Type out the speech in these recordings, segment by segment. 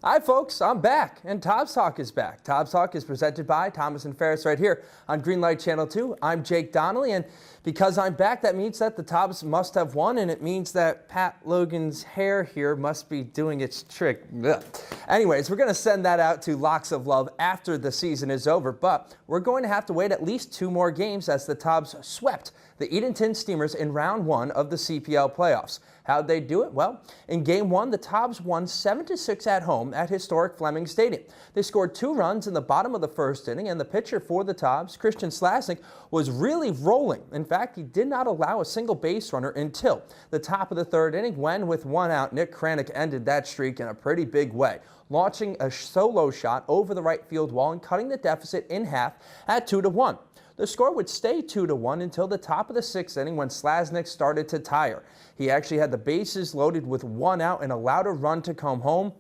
Hi folks, I'm back and Tobbs Talk is back. Tobbs Talk is presented by Thomas and Ferris right here on Greenlight Channel 2. I'm Jake Donnelly, and because I'm back, that means that the Tobbs must have won, and it means that Pat Logan's hair here must be doing its trick. Ugh. Anyways, we're going to send that out to Locks of Love after the season is over, but we're going to have to wait at least 2 more games as the Tobbs swept the Edenton Steamers in round 1 of the CPL playoffs. How'd they do it? Well, in game 1, the Tobbs won 7-6 at home at historic Fleming Stadium. They scored 2 runs in the bottom of the first inning, and the pitcher for the Tobbs, Christian Slasnick, was really rolling. In fact, he did not allow a single base runner until the top of the 3rd inning, when with 1 out, Nick Kranick ended that streak in a pretty big way, launching a solo shot over the right field wall and cutting the deficit in half at 2-1. The score would stay 2-1 until the top of the 6th inning, when Slasnick started to tire. He actually had the bases loaded with 1 out and allowed a run to come home.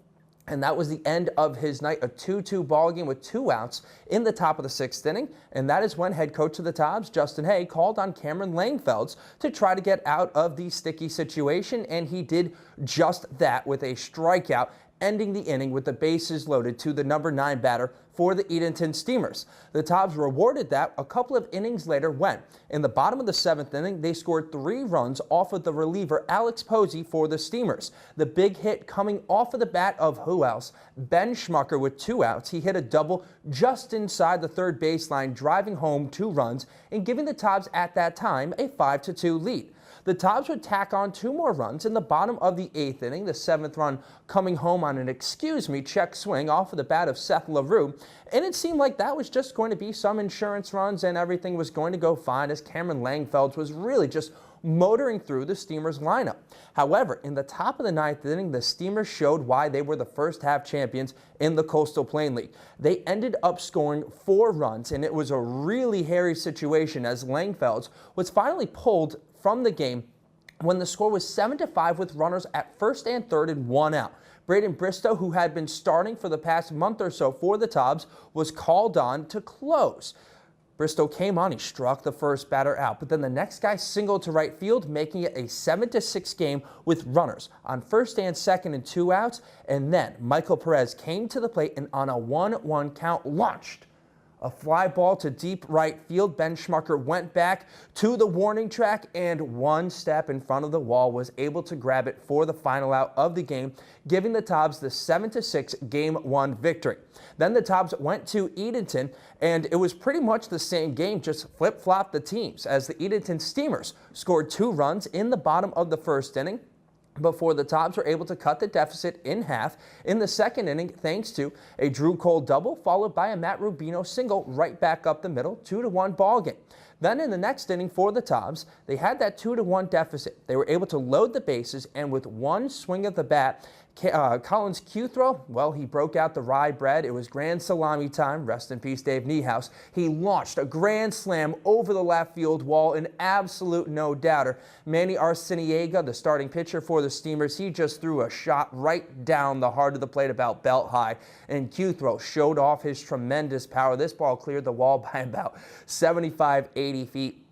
And that was the end of his night, a 2-2 ball game with 2 outs in the top of the 6th inning. And that is when head coach of the Tobbs, Justin Hay, called on Cameron Langfelds to try to get out of the sticky situation. And he did just that with a strikeout, ending the inning with the bases loaded to the number 9 batter for the Edenton Steamers. The Tobbs rewarded that a couple of innings later when, in the bottom of the 7th inning, they scored 3 runs off of the reliever Alex Posey for the Steamers. The big hit coming off of the bat of who else? Ben Schmucker with 2 outs. He hit a double just inside the 3rd baseline, driving home 2 runs and giving the Tobbs at that time a 5-2 lead. The Tobbs would tack on 2 more runs in the bottom of the 8th inning, the 7th run coming home on an check swing off of the bat of Seth LaRue, and it seemed like that was just going to be some insurance runs and everything was going to go fine, as Cameron Langfelds was really just motoring through the Steamers lineup. However, in the top of the 9th inning, the Steamers showed why they were the first half champions in the Coastal Plain League. They ended up scoring 4 runs, and it was a really hairy situation as Langfelds was finally pulled from the game when the score was 7-5 with runners at 1st and 3rd and 1 out. Braden Bristow, who had been starting for the past month or so for the Tobbs, was called on to close. Bristow came on, he struck the first batter out, but then the next guy singled to right field, making it a 7-6 game with runners on 1st and 2nd and 2 outs. And then Michael Perez came to the plate and on a 1-1 count launched a fly ball to deep right field. Ben Schmucker went back to the warning track and 1 step in front of the wall was able to grab it for the final out of the game, giving the Tobbs the 7-6 Game 1 victory. Then the Tobbs went to Edenton, and it was pretty much the same game, just flip-flopped the teams, as the Edenton Steamers scored 2 runs in the bottom of the 1st inning before the Tobbs were able to cut the deficit in half in the 2nd inning, thanks to a Drew Cole double followed by a Matt Rubino single right back up the middle, 2-1 ball game. Then in the next inning for the Tobbs, they had that 2-1 deficit. They were able to load the bases, and with 1 swing of the bat, Collins' cue throw, well, he broke out the rye bread. It was grand salami time. Rest in peace, Dave Niehaus. He launched a grand slam over the left field wall, an absolute no-doubter. Manny Arciniega, the starting pitcher for the Steamers, he just threw a shot right down the heart of the plate about belt high, and cue throw showed off his tremendous power. This ball cleared the wall by about 75-80 feet.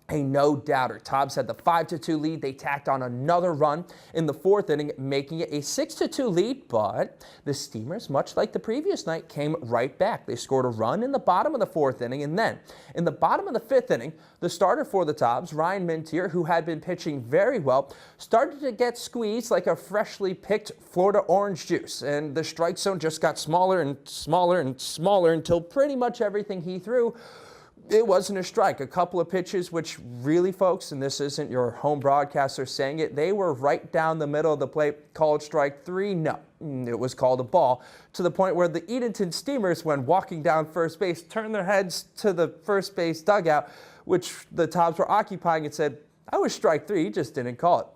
A no-doubter. Tobbs had the 5-2 lead. They tacked on another run in the 4th inning, making it a 6-2 lead, but the Steamers, much like the previous night, came right back. They scored a run in the bottom of the 4th inning, and then in the bottom of the 5th inning, the starter for the Tobbs, Ryan Mintier, who had been pitching very well, started to get squeezed like a freshly picked Florida orange juice, and the strike zone just got smaller and smaller and smaller until pretty much everything he threw, it wasn't a strike. A couple of pitches, which really, folks, and this isn't your home broadcaster saying it, they were right down the middle of the plate, called strike 3. No, it was called a ball, to the point where the Edenton Steamers, when walking down first base, turned their heads to the first base dugout, which the Tobbs were occupying, and said, "I was strike 3, he just didn't call it."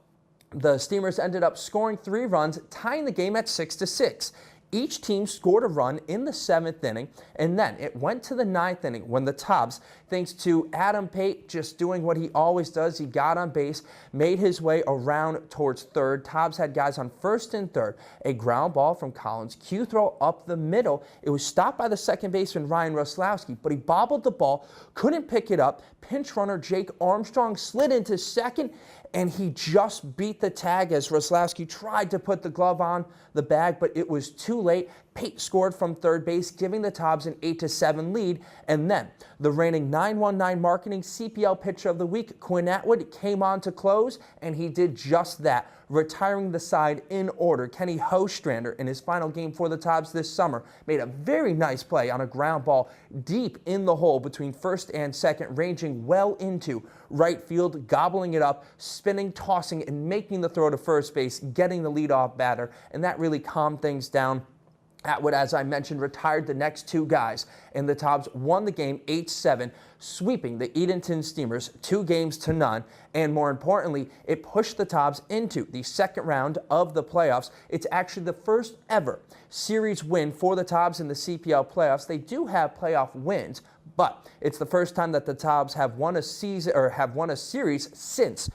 The Steamers ended up scoring 3 runs, tying the game at 6-6. Each team scored a run in the 7th inning, and then it went to the 9th inning when the Tobbs, thanks to Adam Pate just doing what he always does, he got on base, made his way around towards 3rd. Tobbs had guys on 1st and 3rd. A ground ball from Collins, cue throw up the middle. It was stopped by the 2nd baseman Ryan Roslowski, but he bobbled the ball, couldn't pick it up. Pinch runner Jake Armstrong slid into 2nd, and he just beat the tag as Roslawski tried to put the glove on the bag, but it was too late. Pate scored from third base, giving the Tobs an 8-7 lead, and then the reigning 919 marketing CPL pitcher of the week, Quinn Atwood, came on to close, and he did just that, retiring the side in order. Kenny Hostrander, in his final game for the Tobs this summer, made a very nice play on a ground ball deep in the hole between first and second, ranging well into right field, gobbling it up, spinning, tossing, and making the throw to first base, getting the leadoff batter, and that really calmed things down. Atwood, as I mentioned, retired the next two guys, and the Tobs won the game 8-7, sweeping the Edenton Steamers 2-0, and more importantly, it pushed the Tobs into the second round of the playoffs. It's actually the first ever series win for the Tobs in the CPL playoffs. They do have playoff wins, but it's the first time that the Tobs have won a series since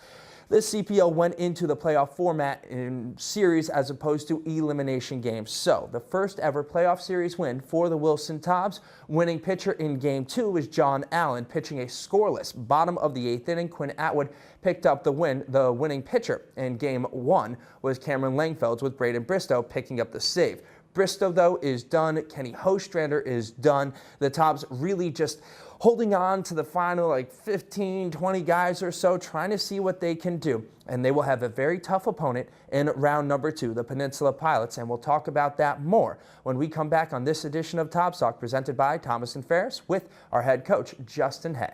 the CPL went into the playoff format in series as opposed to elimination games. So the first ever playoff series win for the Wilson Tobs. Winning pitcher in Game 2 was John Allen, pitching a scoreless bottom of the 8th inning. Quinn Atwood picked up the win. The winning pitcher in Game 1 was Cameron Langfeld, with Braden Bristow picking up the save. Bristow, though, is done. Kenny Hostrander is done. The Tobs really just holding on to the final 15, 20 guys or so, trying to see what they can do. And they will have a very tough opponent in round number 2, the Peninsula Pilots, and we'll talk about that more when we come back on this edition of Tobs Talk, presented by Thomas & Ferris, with our head coach, Justin Hay.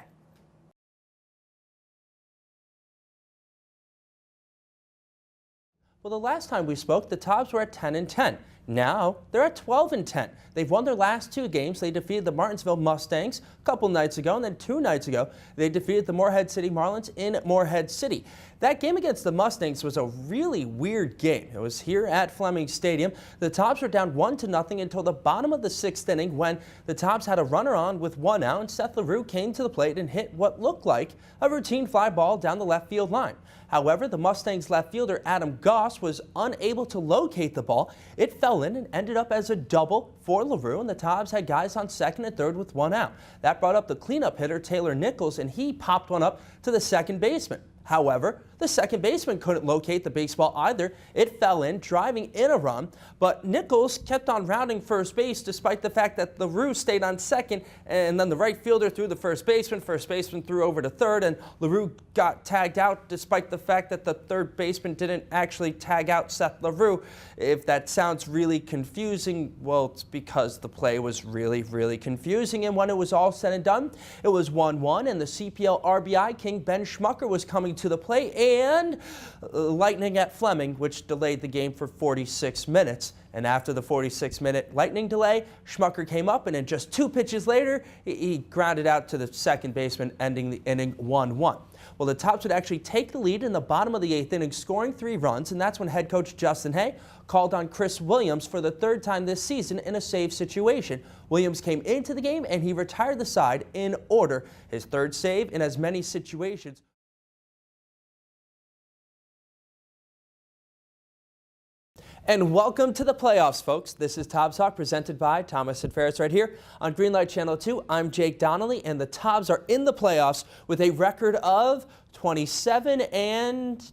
Well, the last time we spoke, the Tobs were at 10-10. Now they're at 12-10. They've won their last 2 games. They defeated the Martinsville Mustangs a couple nights ago, and then 2 nights ago, they defeated the Morehead City Marlins in Morehead City. That game against the Mustangs was a really weird game. It was here at Fleming Stadium. The Tobs were down 1-0 until the bottom of the 6th inning, when the Tobs had a runner on with 1 out, and Seth LaRue came to the plate and hit what looked like a routine fly ball down the left field line. However, the Mustangs left fielder Adam Goss was unable to locate the ball. It fell in and ended up as a double for LaRue, and the Tobs had guys on second and third with 1 out. That brought up the cleanup hitter Taylor Nichols, and he popped one up to the second baseman. However, the second baseman couldn't locate the baseball either. It fell in, driving in a run, but Nichols kept on rounding first base despite the fact that LaRue stayed on second, and then the right fielder threw the first baseman threw over to third, and LaRue got tagged out despite the fact that the third baseman didn't actually tag out Seth LaRue. If that sounds really confusing, well, it's because the play was really, really confusing, and when it was all said and done, it was 1-1, and the CPL RBI king Ben Schmucker was coming to the plate, and lightning at Fleming, which delayed the game for 46 minutes. And after the 46-minute lightning delay, Schmucker came up, and in just 2 pitches later, he grounded out to the second baseman, ending the inning 1-1. Well, the Tobs would actually take the lead in the bottom of the 8th inning, scoring 3 runs, and that's when head coach Justin Hay called on Chris Williams for the 3rd time this season in a save situation. Williams came into the game, and he retired the side in order, his 3rd save in as many situations. And welcome to the playoffs, folks. This is Tobs Talk, presented by Thomas & Ferris right here on Greenlight Channel 2. I'm Jake Donnelly, and the Tobs are in the playoffs with a record of 27-27.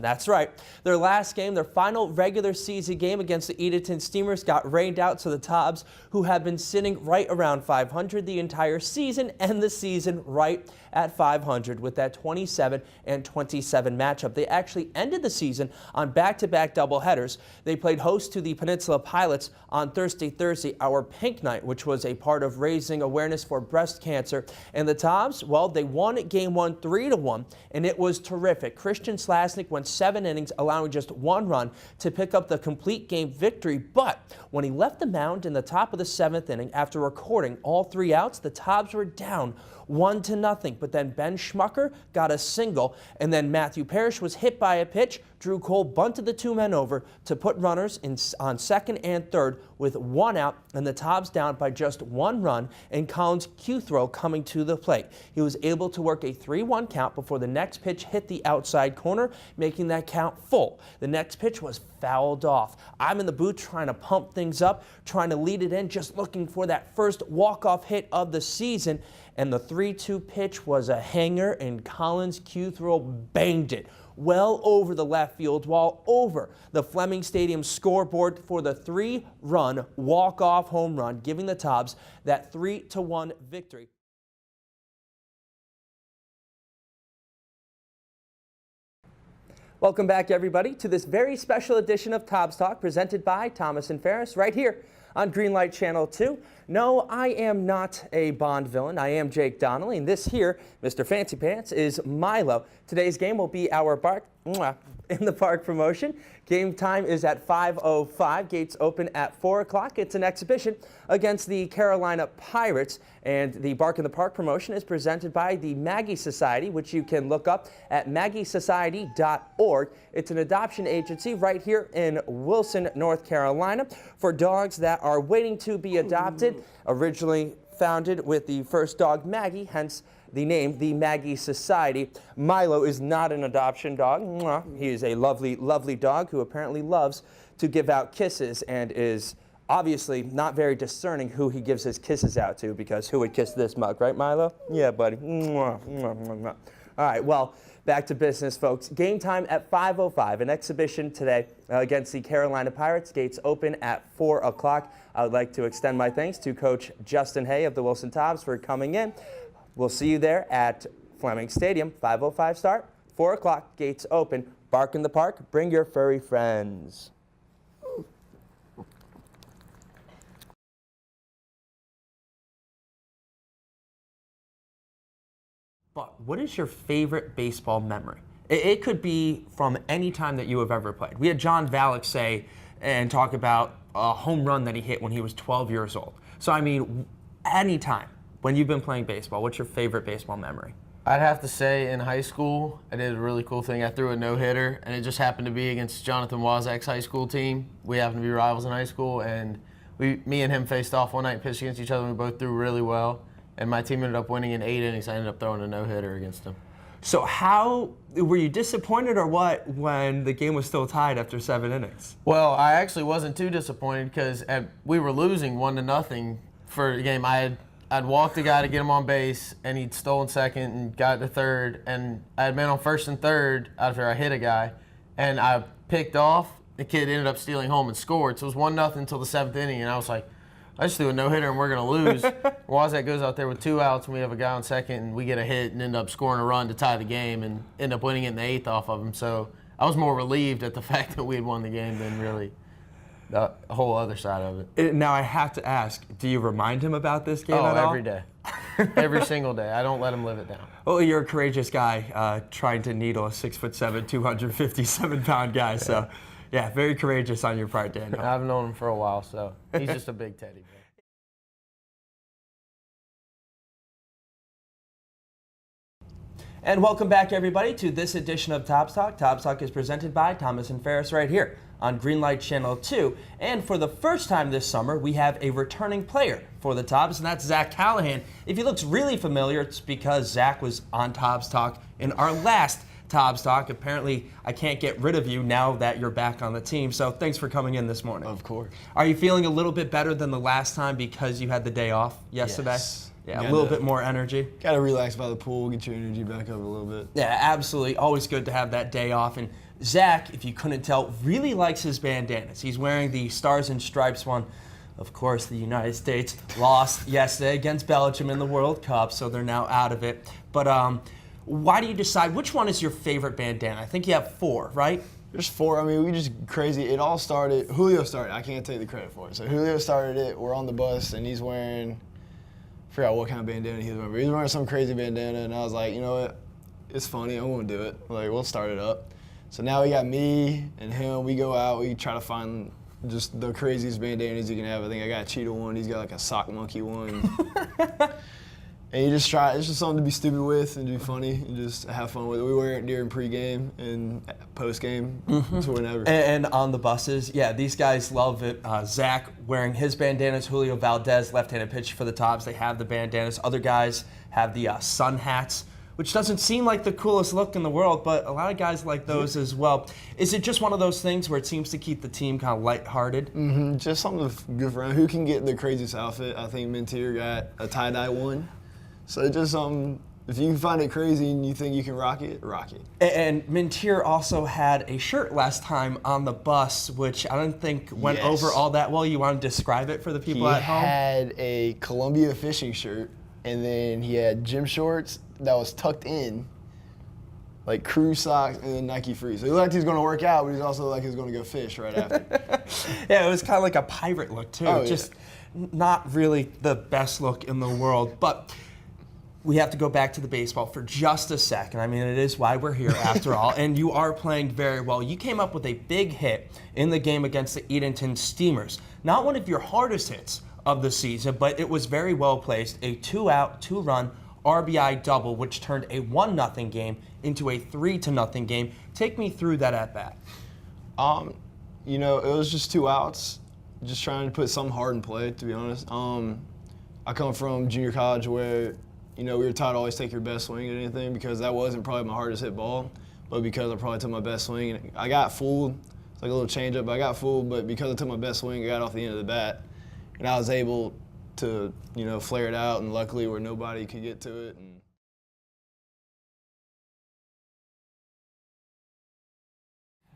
That's right. Their last game, their final regular season game against the Edenton Steamers, got rained out, so the Tobs, who have been sitting right around 500 the entire season, end the season right at 500 with that 27-27 matchup. They actually ended the season on back-to-back doubleheaders. They played host to the Peninsula Pilots on Thursday, our Pink Night, which was a part of raising awareness for breast cancer. And the Tobs, well, they won Game 1 3-1, and it was terrific. Christian Slasnick went 7 innings, allowing just 1 run to pick up the complete game victory. But when he left the mound in the top of the 7th inning after recording all 3 outs, the Tobs were down 1-0. But then Ben Schmucker got a single, and then Matthew Parrish was hit by a pitch. Drew Cole bunted the 2 men over to put runners on second and third with 1 out and the Tops down by just 1 run, and Collins Cuthro coming to the plate. He was able to work a 3-1 count before the next pitch hit the outside corner, making that count full. The next pitch was fouled off. I'm in the booth trying to pump things up, trying to lead it in, just looking for that first walk-off hit of the season, and the 3-2 pitch was a hanger, and Collins Cuthro banged it well over the left field wall, over the Fleming Stadium scoreboard for the 3-run walk-off home run, giving the Tops that 3-1 victory. Welcome back, everybody, to this very special edition of Tops Talk presented by Thomas and Ferris right here on Greenlight Channel 2. No, I am not a Bond villain. I am Jake Donnelly, and this here, Mr. Fancy Pants, is Milo. Today's game will be our in the park promotion. Game time is at 5:05. Gates open at 4 o'clock. It's an exhibition against the Carolina Pirates, and the Bark in the Park promotion is presented by the Maggie Society, which you can look up at maggiesociety.org. It's an adoption agency right here in Wilson, North Carolina, for dogs that are waiting to be adopted. Originally founded with the first dog, Maggie, hence the name, the Maggie Society. Milo is not an adoption dog. He is a lovely, lovely dog who apparently loves to give out kisses and is obviously not very discerning who he gives his kisses out to, because who would kiss this mug, right, Milo? Yeah, buddy. All right, well, back to business, folks. Game time at 5:05. An exhibition today against the Carolina Pirates. Gates open at 4 o'clock. I would like to extend my thanks to Coach Justin Hay of the Wilson Tops for coming in. We'll see you there at Fleming Stadium. 5:05 start, 4 o'clock, gates open. Bark in the Park. Bring your furry friends. But what is your favorite baseball memory? It could be from any time that you have ever played. We had John Valek say and talk about a home run that he hit when he was 12 years old. So, I mean, any time when you've been playing baseball, what's your favorite baseball memory? I'd have to say in high school, I did a really cool thing. I threw a no-hitter, and it just happened to be against Jonathan Wazak's high school team. We happened to be rivals in high school, and me and him faced off one night and pitched against each other, and we both threw really well. And my team ended up winning in 8 innings. I ended up throwing a no-hitter against him. So how were you disappointed or what when the game was still tied after 7 innings? Well, I actually wasn't too disappointed because we were losing 1-0 for the game. I'd walked a guy to get him on base, and he'd stolen second and got to third, and I had been on first and third after I hit a guy, and I picked off. The kid ended up stealing home and scored, so it was 1-0 until the 7th inning, and I was like, I just threw a no-hitter and we're going to lose. Wazak goes out there with 2 outs, and we have a guy on second, and we get a hit and end up scoring a run to tie the game and end up winning it in the 8th off of him. So I was more relieved at the fact that we had won the game than really the whole other side of it. Now I have to ask, do you remind him about this game at all? Every day. Every single day. I don't let him live it down. Well, you're a courageous guy trying to needle a 6'7", 257-pound guy. So, yeah, very courageous on your part, Daniel. I've known him for a while, so he's just a big teddy bear. And welcome back, everybody, to this edition of Tops Talk. Tops Talk is presented by Thomas and Ferris right here on Greenlight Channel 2. And for the first time this summer, we have a returning player for the Tops, and that's Zach Callahan. If he looks really familiar, it's because Zach was on Tops Talk in our last Tops Talk. Apparently, I can't get rid of you now that you're back on the team, so thanks for coming in this morning. Of course. Are you feeling a little bit better than the last time because you had the day off yesterday? Yes. Yeah, a little bit more energy. Got to relax by the pool, get your energy back up a little bit. Yeah, absolutely. Always good to have that day off. And Zach, if you couldn't tell, really likes his bandanas. He's wearing the Stars and Stripes one. Of course, the United States lost yesterday against Belgium in the World Cup, so they're now out of it. But why do you decide, which one is your favorite bandana? I think you have 4, right? There's 4. I mean, we just crazy. It all started, Julio started. I can't take the credit for it. So Julio started it. We're on the bus, and he's wearing, I forgot what kind of bandana he was wearing. He was wearing some crazy bandana, and I was like, you know what? It's funny. I won't do it. Like, we'll start it up. So now we got me and him. We go out. We try to find just the craziest bandanas you can have. I think I got a cheetah one. He's got like a sock monkey one. And you just try. It's just something to be stupid with and do funny and just have fun with it. We wear it during pregame and postgame, so whenever. And on the buses, yeah, these guys love it. Zach wearing his bandanas, Julio Valdez, left-handed pitcher for the Tops. They have the bandanas. Other guys have the sun hats, which doesn't seem like the coolest look in the world, but a lot of guys like those as well. Is it just one of those things where it seems to keep the team kind of lighthearted? Just something to goof around. Who can get the craziest outfit? I think Mintier got a tie-dye one. So just if you can find it crazy and you think you can rock it, rock it. And Mintier also had a shirt last time on the bus, which I don't think went over all that well. You want to describe it for the people at home? He had a Columbia fishing shirt, and then he had gym shorts that was tucked in, like crew socks, and then Nike Free. So he looked like he was going to work out, but he's also like he was going to go fish right after. Yeah, it was kind of like a pirate look, too. Oh, just not really the best look in the world. But we have to go back to the baseball for just a second. I mean, it is why we're here after all. And you are playing very well. You came up with a big hit in the game against the Edenton Steamers. Not one of your hardest hits of the season, but it was very well placed. A 2-out, 2-run RBI double, which turned a 1-0 game into a 3-0 game. Take me through that at-bat. You know, it was just 2 outs, just trying to put something hard in play, to be honest. I come from junior college where, you know, we were taught to always take your best swing at anything because that wasn't probably my hardest hit ball, but because I probably took my best swing. And I got fooled. It's like a little changeup, but I got fooled, but because I took my best swing, I got off the end of the bat. And I was able to, you know, flare it out, and luckily where nobody could get to it.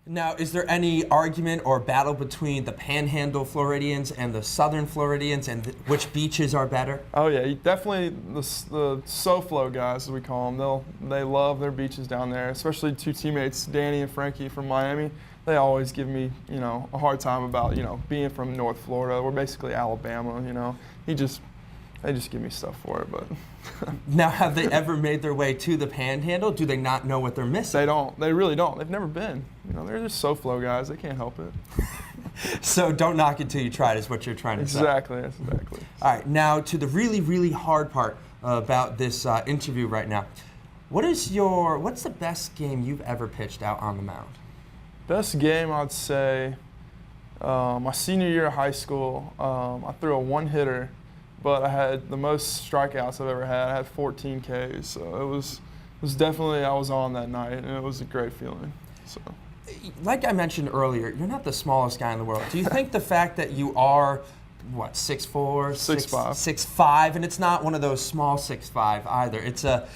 Now, is there any argument or battle between the Panhandle Floridians and the Southern Floridians, and which beaches are better? Oh yeah, definitely the SoFlo guys, as we call them. They love their beaches down there, especially 2 teammates, Danny and Frankie from Miami. They always give me, you know, a hard time about, you know, being from North Florida. We're basically Alabama, you know. They just give me stuff for it, but. Now, have they ever made their way to the Panhandle? Do they not know what they're missing? They don't. They really don't. They've never been. You know, they're just SoFlo guys. They can't help it. So don't knock it till you try it is what you're trying to say. Exactly. That's exactly. All right. Now to the really, really hard part about this interview right now. What's the best game you've ever pitched out on the mound? Best game, I'd say, my senior year of high school. I threw a 1-hitter. But I had the most strikeouts I've ever had. I had 14 Ks, so it was definitely, I was on that night, and it was a great feeling. So, like I mentioned earlier, you're not the smallest guy in the world. Do you think the fact that you are, 6'4", 6'5", 6'5", and it's not one of those small 6'5" either. It's a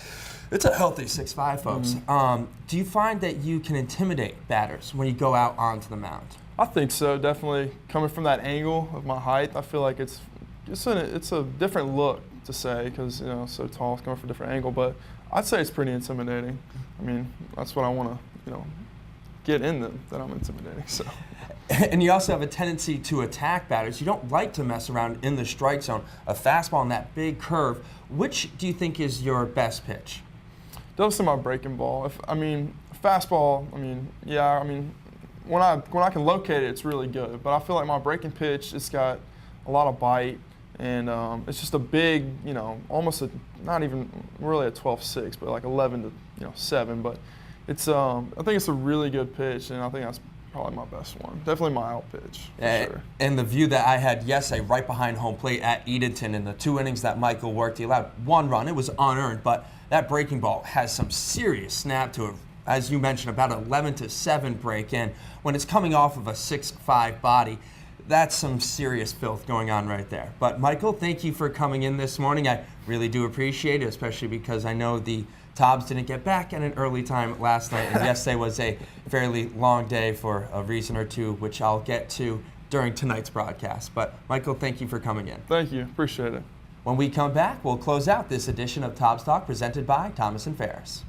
healthy 6'5", folks. Do you find that you can intimidate batters when you go out onto the mound? I think so, definitely. Coming from that angle of my height, I feel like it's a different look to say because, you know, so tall, it's coming from a different angle, but I'd say it's pretty intimidating. I mean, that's what I want to, you know, get in them, that I'm intimidating. So. And you also have a tendency to attack batters. You don't like to mess around in the strike zone. A fastball and that big curve. Which do you think is your best pitch? Those are my breaking ball. Fastball, when I can locate it, it's really good. But I feel like my breaking pitch, it's got a lot of bite. And it's just a big, you know, almost not even really a 12-6, but like 11 to 7. But it's I think it's a really good pitch, and I think that's probably my best one. Definitely my out pitch, for sure. And the view that I had yesterday, right behind home plate at Edenton, in the 2 innings that Michael worked, he allowed 1 run. It was unearned, but that breaking ball has some serious snap to it. As you mentioned, about 11 to 7 break in. When it's coming off of a 6'5" body, that's some serious filth going on right there. But Michael, thank you for coming in this morning. I really do appreciate it, especially because I know the Tobs didn't get back at an early time last night, and yesterday was a fairly long day for a reason or two, which I'll get to during tonight's broadcast. But Michael, thank you for coming in. Thank you. Appreciate it. When we come back, we'll close out this edition of Tobs Talk presented by Thomas & Ferris.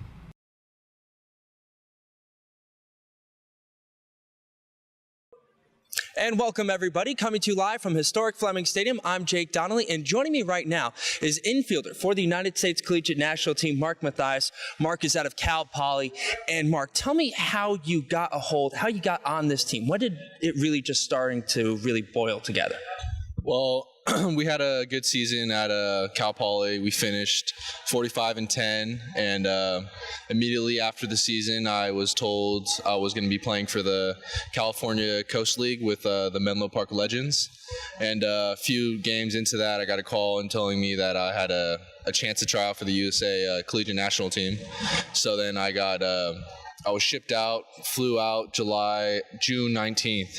And welcome, everybody. Coming to you live from historic Fleming Stadium, I'm Jake Donnelly, and joining me right now is infielder for the United States Collegiate National Team, Mark Mathias. Mark is out of Cal Poly. And Mark, tell me how you got on this team. When did it really just starting to really boil together? Well, we had a good season at Cal Poly. We finished 45-10, and immediately after the season, I was told I was going to be playing for the California Coast League with the Menlo Park Legends. And a few games into that, I got a call and telling me that I had a chance to try out for the USA Collegiate National Team. So then I was shipped out, flew out June 19th,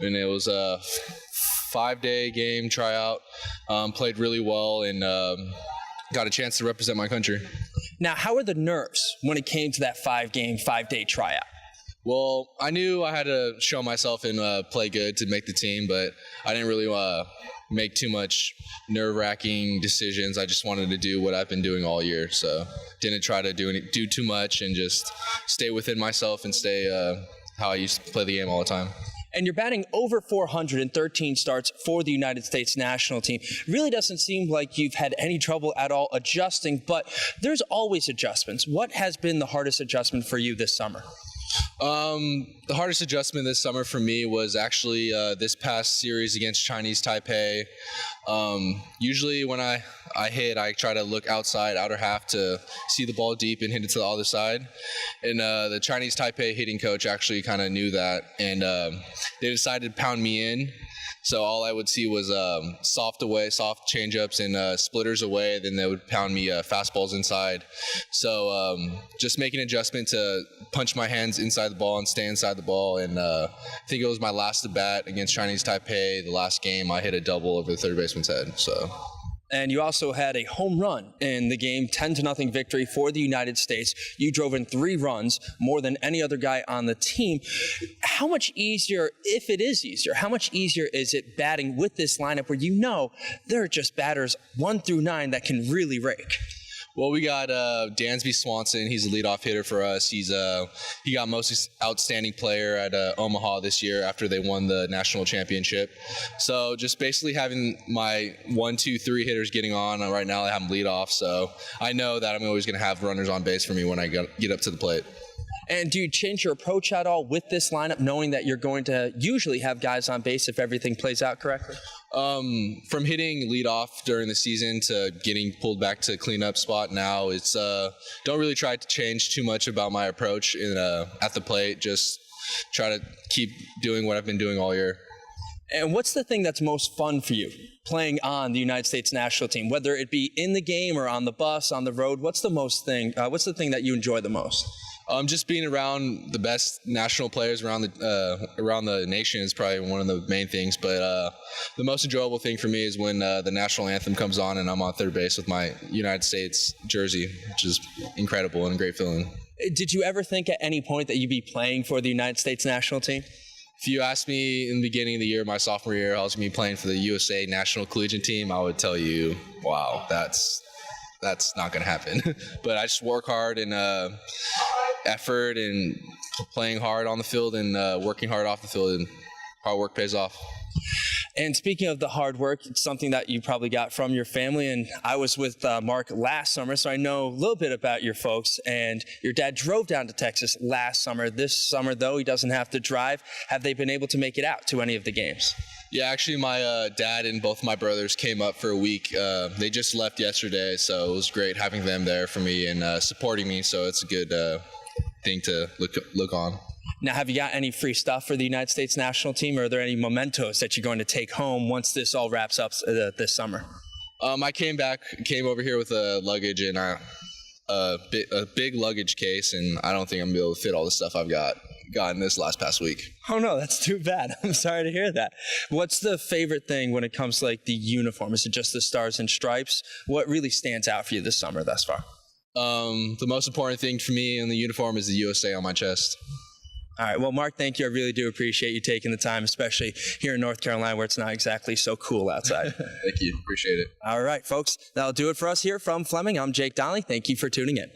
and it was a 5-day game tryout. Played really well and got a chance to represent my country. Now, how were the nerves when it came to that 5-day tryout? Well, I knew I had to show myself and play good to make the team, but I didn't really make too much nerve-wracking decisions. I just wanted to do what I've been doing all year, so didn't try to do too much and just stay within myself and stay how I used to play the game all the time. And you're batting over 413 starts for the United States national team. Really doesn't seem like you've had any trouble at all adjusting, but there's always adjustments. What has been the hardest adjustment for you this summer? The hardest adjustment this summer for me was actually this past series against Chinese Taipei. Usually when I hit, I try to look outer half to see the ball deep and hit it to the other side. And the Chinese Taipei hitting coach actually kind of knew that, and they decided to pound me in. So all I would see was soft changeups and splitters away. Then they would pound me fastballs inside. So just make an adjustment to punch my hands inside the ball and stay inside the ball. And I think it was my last at bat against Chinese Taipei. The last game, I hit a double over the third baseman's head. So. And you also had a home run in the game, 10-0 victory for the United States. You drove in 3 runs, more than any other guy on the team. How much easier, if it is easier, how much easier is it batting with this lineup where you know there are just batters 1 through 9 that can really rake? Well, we got Dansby Swanson. He's a leadoff hitter for us. He got most outstanding player at Omaha this year after they won the national championship. So just basically having my 1, 2, 3 hitters getting on. Right now I have them lead off, so I know that I'm always going to have runners on base for me when I get up to the plate. And do you change your approach at all with this lineup, knowing that you're going to usually have guys on base if everything plays out correctly? From hitting leadoff during the season to getting pulled back to cleanup spot now, it's don't really try to change too much about my approach at the plate. Just try to keep doing what I've been doing all year. And what's the thing that's most fun for you playing on the United States national team, whether it be in the game or on the bus, on the road? What's the thing that you enjoy the most? Just being around the best national players around the nation is probably one of the main things. But the most enjoyable thing for me is when the national anthem comes on and I'm on third base with my United States jersey, which is incredible and a great feeling. Did you ever think at any point that you'd be playing for the United States national team? If you asked me in the beginning of the year, my sophomore year, I was going to be playing for the USA National Collegiate Team, I would tell you, wow, that's not going to happen. But I just work hard and effort and playing hard on the field and working hard off the field, and hard work pays off. And speaking of the hard work, it's something that you probably got from your family. And I was with Mark last summer, so I know a little bit about your folks. And your dad drove down to Texas last summer. This summer, though, he doesn't have to drive. Have they been able to make it out to any of the games? Yeah, actually, my dad and both my brothers came up for a week. They just left yesterday, so it was great having them there for me and supporting me. So it's a good thing to look on. Now, have you got any free stuff for the United States national team, or are there any mementos that you're going to take home once this all wraps up this summer? I came over here with a luggage and a big luggage case, and I don't think I'm going to be able to fit all the stuff I've gotten this past week. Oh, no, that's too bad. I'm sorry to hear that. What's the favorite thing when it comes to like the uniform? Is it just the stars and stripes? What really stands out for you this summer thus far? The most important thing for me in the uniform is the USA on my chest. All right. Well, Mark, thank you. I really do appreciate you taking the time, especially here in North Carolina where it's not exactly so cool outside. Thank you. Appreciate it. All right, folks. That'll do it for us here from Fleming. I'm Jake Donnelly. Thank you for tuning in.